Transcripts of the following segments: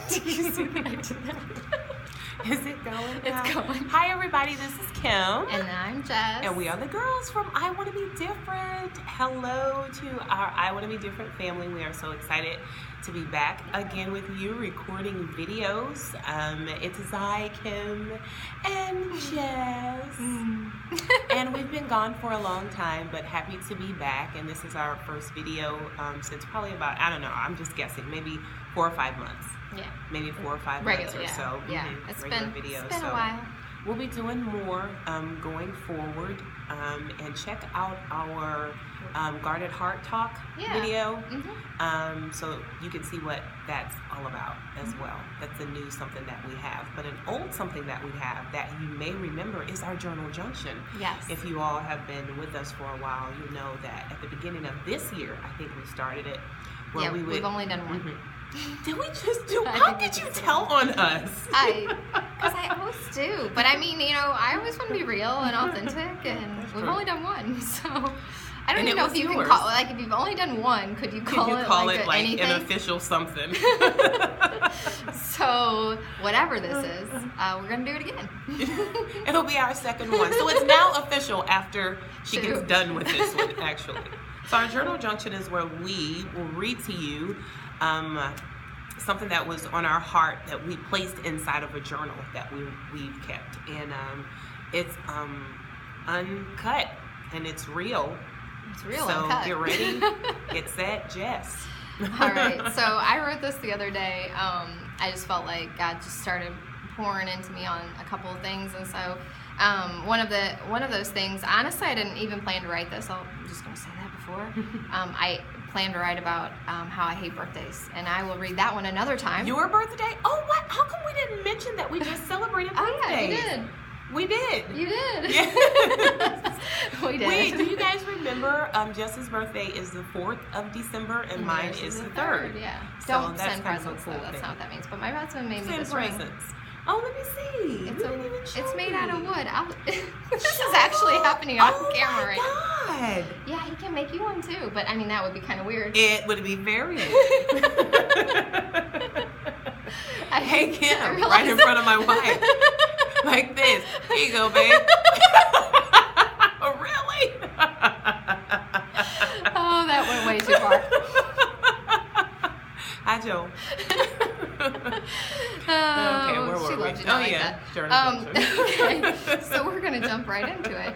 Did you see that I did that? Is it going? It's going. Hi everybody, this is Kim. And I'm Jess. And we are the girls from I Want to Be Different. Hello to our I Want to Be Different family. We are so excited to be back again with you recording videos. It's I, Kim, and Jess. And we've been gone for a long time, but happy to be back. And this is our first video since probably about, I don't know, I'm just guessing, maybe 4 or 5 months. Yeah. Maybe 4 or 5 regular, months or so. Yeah, it's been videos. a while. We'll be doing more going forward, and check out our Guarded Heart Talk video, so you can see what that's all about as well. That's a new something that we have, but an old something that we have that you may remember is our Journal Junction. Yes. If you all have been with us for a while, you know that at the beginning of this year, I think we started it. Where we've only done one. Did we just do? How could you tell on us? Because I always do. But I mean, I always want to be real and authentic, and we've only done one, so I don't even know if you can call it. Like, if you've only done one, could you call it anything? An official something? So whatever this is, we're gonna do it again. It'll be our second one. So it's now official after she gets done with this one, actually. So our Journal Junction is where we will read to you something that was on our heart that we placed inside of a journal that we've kept, and it's uncut and it's real. It's real. So uncut. Get ready, get set, Jess. All right. So I wrote this the other day. I just felt like God just started pouring into me on a couple of things, and so one of those things. Honestly, I didn't even plan to write this. I'm just going to say that before. I planned to write about how I hate birthdays, and I will read that one another time. Your birthday? Oh, what? How come we didn't mention that we just celebrated birthdays? Oh, yeah, we did. We did. You did. Yeah. We did. Wait, do you guys remember Jess's birthday is the 4th of December and mine is the 3rd. Yeah. So Don't that's send kind of a presents, cool though. That's thing. not what that means. But my husband made me Send this ring. presents. Oh, let me see. It's made out of wood. This is actually happening on camera right now. God. Yeah, he can make you one too. But I mean, that would be kind of weird. It would be very weird. Hey, Kim, right in front of my wife. Like this. Here you go, babe. Really? Oh, that went way too far. Hi, Joe. Okay, where were we? Like that. Okay, so we're going to jump right into it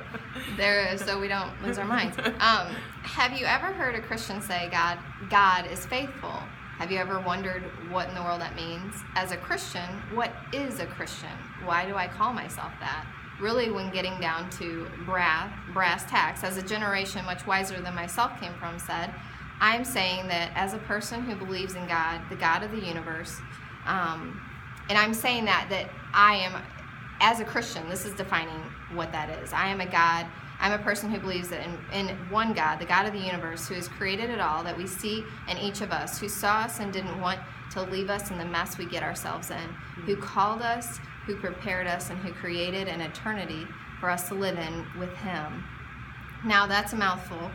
so we don't lose our minds. Have you ever heard a Christian say God is faithful? Have you ever wondered what in the world that means? As a Christian, what is a Christian? Why do I call myself that? Really, when getting down to brass tacks, as a generation much wiser than myself came from said, I'm saying that as a person who believes in God, the God of the universe, and I'm saying that I am, as a Christian, this is defining what that is. I am a God. I'm a person who believes that in one God, the God of the universe, who has created it all, that we see in each of us, who saw us and didn't want to leave us in the mess we get ourselves in, who called us, who prepared us, and who created an eternity for us to live in with Him. Now, that's a mouthful.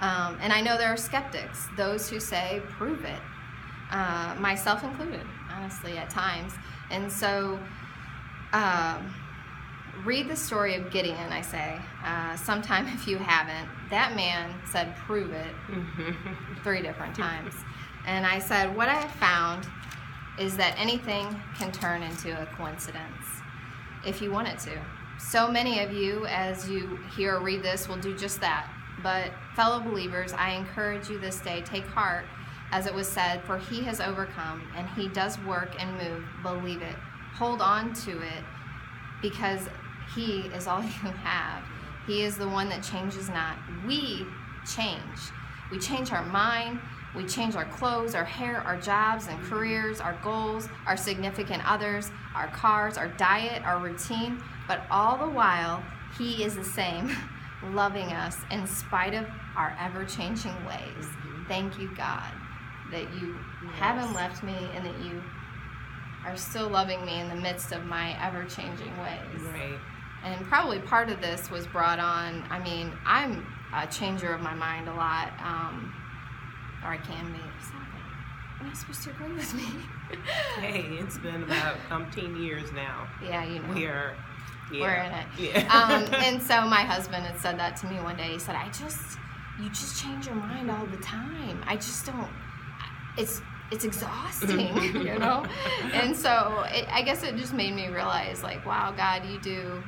And I know there are skeptics, those who say, prove it, myself included, honestly, at times. And so, read the story of Gideon, I say, sometime if you haven't. That man said, prove it, 3 different times. And I said, what I have found is that anything can turn into a coincidence if you want it to. So many of you, as you hear or read this, will do just that. But fellow believers, I encourage you this day, take heart, as it was said, for He has overcome, and He does work and move. Believe it. Hold on to it, because He is all you have. He is the one that changes not. We change. We change our mind. We change our clothes, our hair, our jobs and careers, our goals, our significant others, our cars, our diet, our routine. But all the while, He is the same, loving us in spite of our ever-changing ways. Thank you, God, that you haven't left me and that you are still loving me in the midst of my ever-changing ways. Right. And probably part of this was brought on, I mean, I'm a changer of my mind a lot, or I can be. Stop it. You're not supposed to agree with me. Hey, Hey, it's been about 10 years now. Yeah, you know. We're in it. Yeah. And so my husband had said that to me one day. He said, you just change your mind all the time. I just don't, it's exhausting, you know? And so I guess it just made me realize, like, wow, God, you do,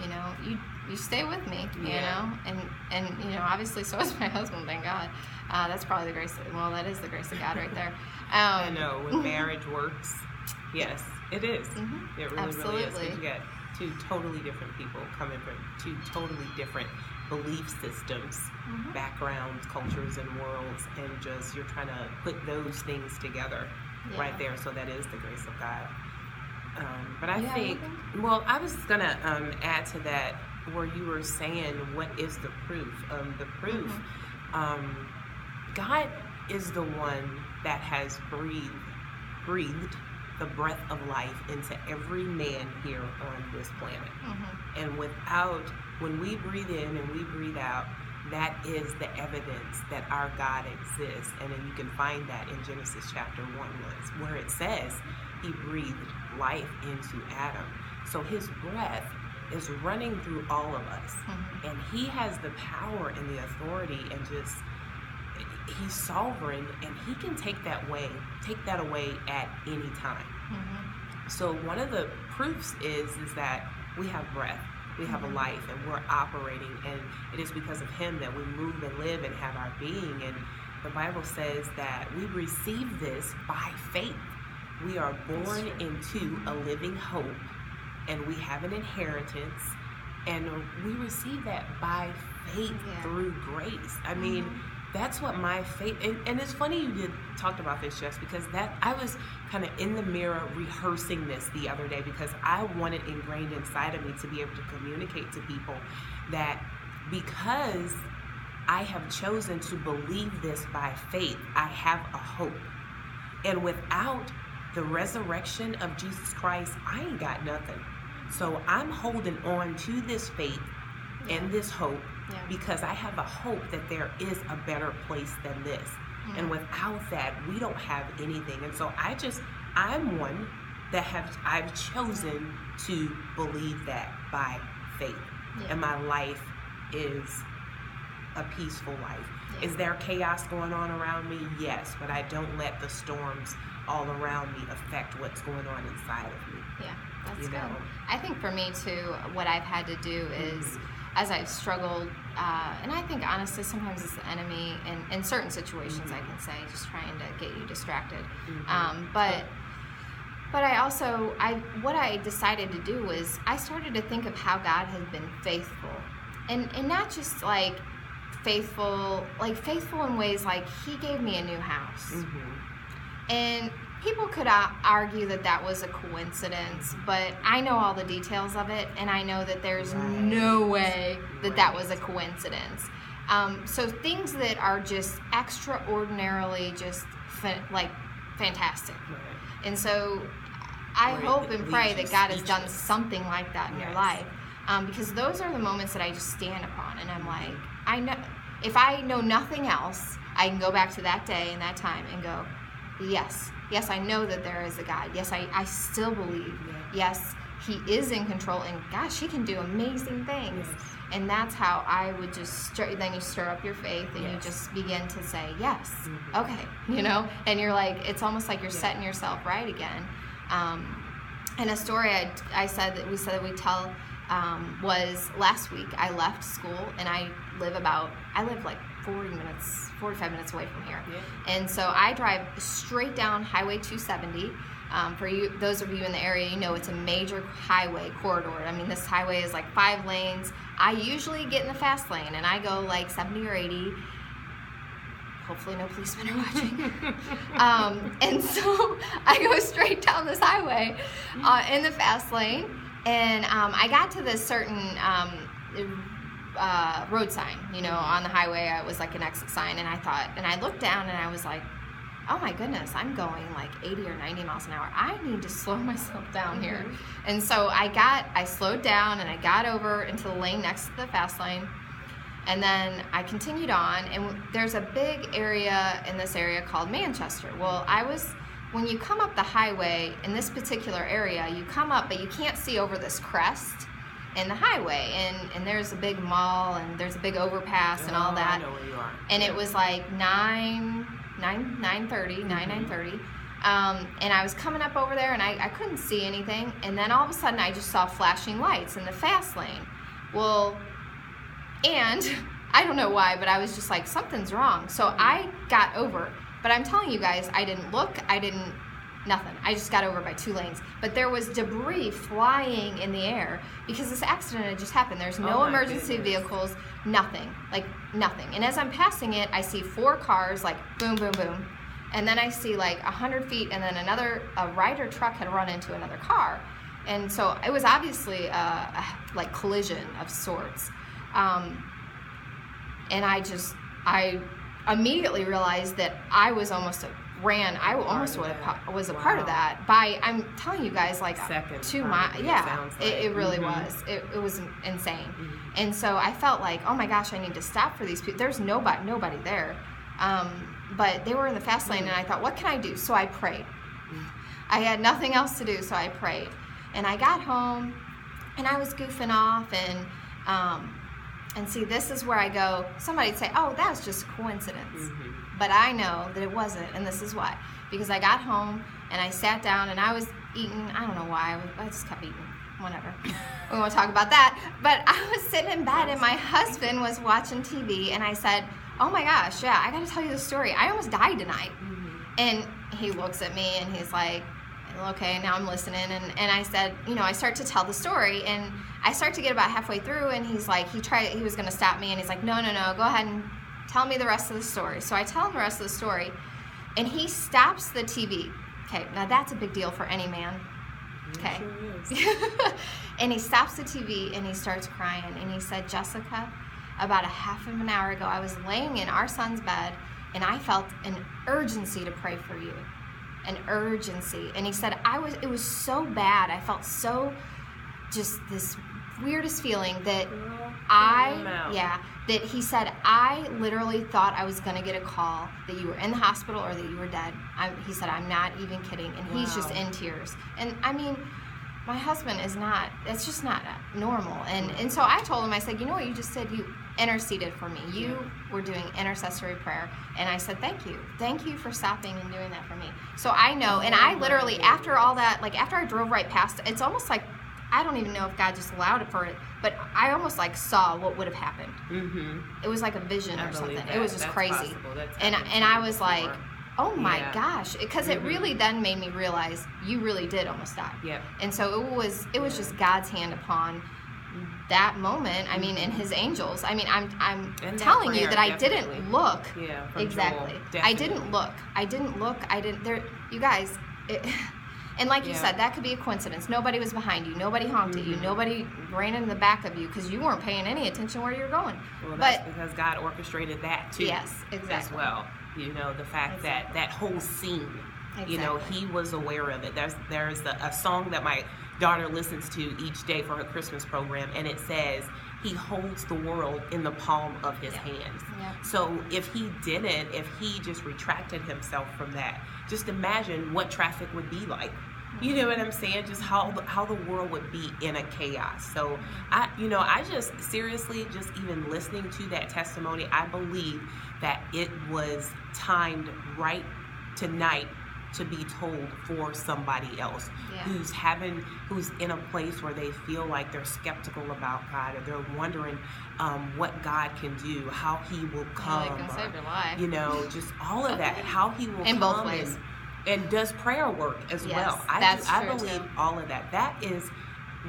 you know, you stay with me, you know? And, you know, obviously so is my husband, thank God. That's probably the grace, that is the grace of God right there. I know, when marriage works, yes, it is. Mm-hmm. It really is. Because you get two totally different people coming from two totally different belief systems, backgrounds, cultures, and worlds, and just you're trying to put those things together right there. So that is the grace of God. But I think, well, I was going to add to that where you were saying, what is the proof? The proof, God is the one that has breathed the breath of life into every man here on this planet. And when we breathe in and we breathe out, that is the evidence that our God exists. And then you can find that in Genesis chapter 1, where it says he breathed life into Adam. So his breath is running through all of us. And he has the power and the authority, and just, he's sovereign, and he can take that away at any time. So one of the proofs is that we have breath, we have a life, and we're operating, and it is because of him that we move and live and have our being. And the Bible says that we receive this by faith. We are born into a living hope, and we have an inheritance, and we receive that by faith through grace. I mean, that's what my faith, and it's funny you talked about this, Jess, because I was kind of in the mirror rehearsing this the other day, because I wanted ingrained inside of me to be able to communicate to people that because I have chosen to believe this by faith, I have a hope. And without the resurrection of Jesus Christ, I ain't got nothing. So I'm holding on to this faith and this hope, because I have a hope that there is a better place than this. And without that, we don't have anything. And so I'm one that I've chosen to believe that by faith. And my life is a peaceful life. Is there chaos going on around me? Yes, but I don't let the storms all around me affect what's going on inside of me. Yeah, that's good. I think for me too, what I've had to do is, as I've struggled, and I think honestly sometimes it's the enemy in certain situations, I can say, just trying to get you distracted. But I also, what I decided to do was I started to think of how God has been faithful. And not just like faithful in ways like he gave me a new house. And people could argue that was a coincidence, but I know all the details of it, and I know that there's no way that was a coincidence. So things that are just extraordinarily just fantastic. And so I hope and pray that God has done something like that in your life, because those are the moments that I just stand upon, and I'm like, I know, if I know nothing else, I can go back to that day and that time and go, yes, I know that there is a God. Yes, I still believe. Yes, he is in control, and gosh, he can do amazing things. And that's how I would just then you stir up your faith, and you just begin to say, yes, okay, you know, and you're like, it's almost like you're setting yourself right again. And a story we said that we tell was last week. I left school, and I live like 45 minutes away from here. And so I drive straight down Highway 270. For those of you in the area, you know it's a major highway corridor. I mean, this highway is like 5 lanes. I usually get in the fast lane, and I go like 70 or 80. Hopefully no policemen are watching. And so I go straight down this highway in the fast lane, and I got to this certain road sign, you know, on the highway. It was like an exit sign, and I looked down, and I was like, oh my goodness, I'm going like 80 or 90 miles an hour. I need to slow myself down here. And so I slowed down, and I got over into the lane next to the fast lane, and then I continued on, and there's a big area in this area called Manchester. Well, when you come up the highway in this particular area, you come up, but you can't see over this crest in the highway, and there's a big mall, and there's a big overpass and all that. I know where you are. And it was like 9:30, and I was coming up over there, and I couldn't see anything, and then all of a sudden I just saw flashing lights in the fast lane. Well, and I don't know why, but I was just like, something's wrong. So I got over, but I'm telling you guys, I didn't look, nothing. I just got over by 2 lanes. But there was debris flying in the air because this accident had just happened. There's no emergency vehicles, nothing, like nothing. And as I'm passing it, I see 4 cars, like boom, boom, boom. And then I see like 100 feet, and then a Ryder truck had run into another car. And so it was obviously a like collision of sorts. And I immediately realized that I was almost I almost was a part of that by, I'm telling you guys, like 2 miles. Yeah, it really was. It was insane. And so I felt like, oh my gosh, I need to stop for these people. There's nobody there. But they were in the fast lane, and I thought, what can I do? So I prayed. I had nothing else to do, so I prayed. And I got home, and I was goofing off, and see, this is where I go, somebody'd say, oh, that was just coincidence. But I know that it wasn't, and this is why. Because I got home, and I sat down, and I was eating, I don't know why, I just kept eating, whatever. We won't talk about that. But I was sitting in bed, and my husband was watching TV, and I said, oh my gosh, yeah, I gotta tell you the story. I almost died tonight. And he looks at me, and he's like, okay, now I'm listening. And I said, I start to tell the story, and I start to get about halfway through, and he's like, he was going to stop me, and he's like, no, go ahead and tell me the rest of the story. So I tell him the rest of the story, and he stops the TV. Okay, now that's a big deal for any man. Okay. Sure and he stops the TV, and he starts crying, and he said, Jessica, about a half of an hour ago, I was laying in our son's bed, and I felt an urgency to pray for you. An urgency. And he said, it was so bad. I felt so, just this weirdest feeling that that he said, I literally thought I was going to get a call that you were in the hospital or that you were dead. He said, I'm not even kidding. And he's just in tears. And I mean, my husband is not, it's just not normal. And so I told him, I said, you know what you just said? You interceded for me. You were doing intercessory prayer. And I said, thank you. Thank you for stopping and doing that for me. So I know, and I literally, after all that, like after I drove right past, it's almost like, I don't even know if God just allowed it for it, but I almost like saw what would have happened. It was like a vision or something. It was just crazy. And I was like, oh my gosh, because it really then made me realize you really did almost die. And so it was just God's hand upon that moment. I mean, and His angels. I mean, I'm telling you that I didn't look. Exactly. I didn't look. You guys. And like you said, that could be a coincidence. Nobody was behind you. Nobody honked at you. Nobody ran in the back of you because you weren't paying any attention where you were going. Well, that's because God orchestrated that too. Yes, exactly. As well. The fact that that whole scene, He was aware of it. There's a song that my daughter listens to each day for her Christmas program, and it says, He holds the world in the palm of His hands. So if He just retracted Himself from that, just imagine what traffic would be like. You know what I'm saying? Just how the world would be in a chaos. So I just seriously, just even listening to that testimony, I believe that it was timed right tonight to be told for somebody else who's in a place where they feel like they're skeptical about God, or they're wondering what God can do, how He will come, can save your life. Just all of that, how He will in come both ways. and does prayer work as well. I believe all of that. That is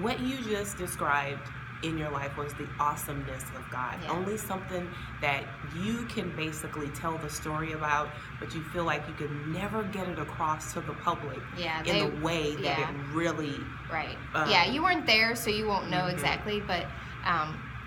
what you just described in your life was the awesomeness of God. Only something that you can basically tell the story about, but you feel like you could never get it across to the public in the way that it really... Right. You weren't there, so you won't know exactly, but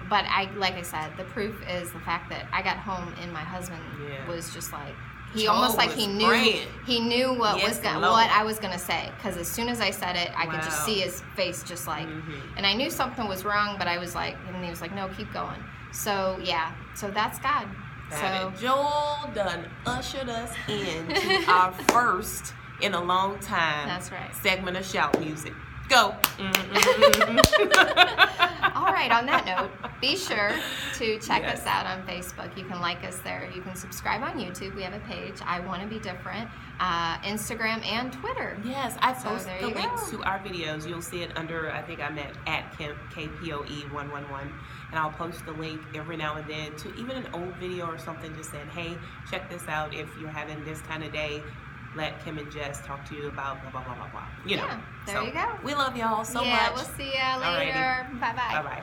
like I said, the proof is the fact that I got home and my husband was just like, he almost like he knew what I was gonna say, because as soon as I said it, I could just see his face, just like, and I knew something was wrong, but I was like, and he was like, no, keep going. So so that's God. Joel done ushered us into our first in a long time. That's right. Segment of shout music. Go. All right, on that note, be sure to check Yes. us out on Facebook. You can like us there. You can subscribe on YouTube. We have a page, I Want to Be Different, Instagram and Twitter. Yes, I So post there the you links go. to our videos. You'll see it under, I think I'm at Kim, KPOE111. And I'll post the link every now and then to even an old video or something just saying, hey, check this out if you're having this kind of day. Let Kim and Jess talk to you about blah, blah, blah, blah, blah. You know. Yeah, there So, you go. We love y'all so much. Yeah, we'll see ya later. Alrighty. Bye-bye. Bye-bye.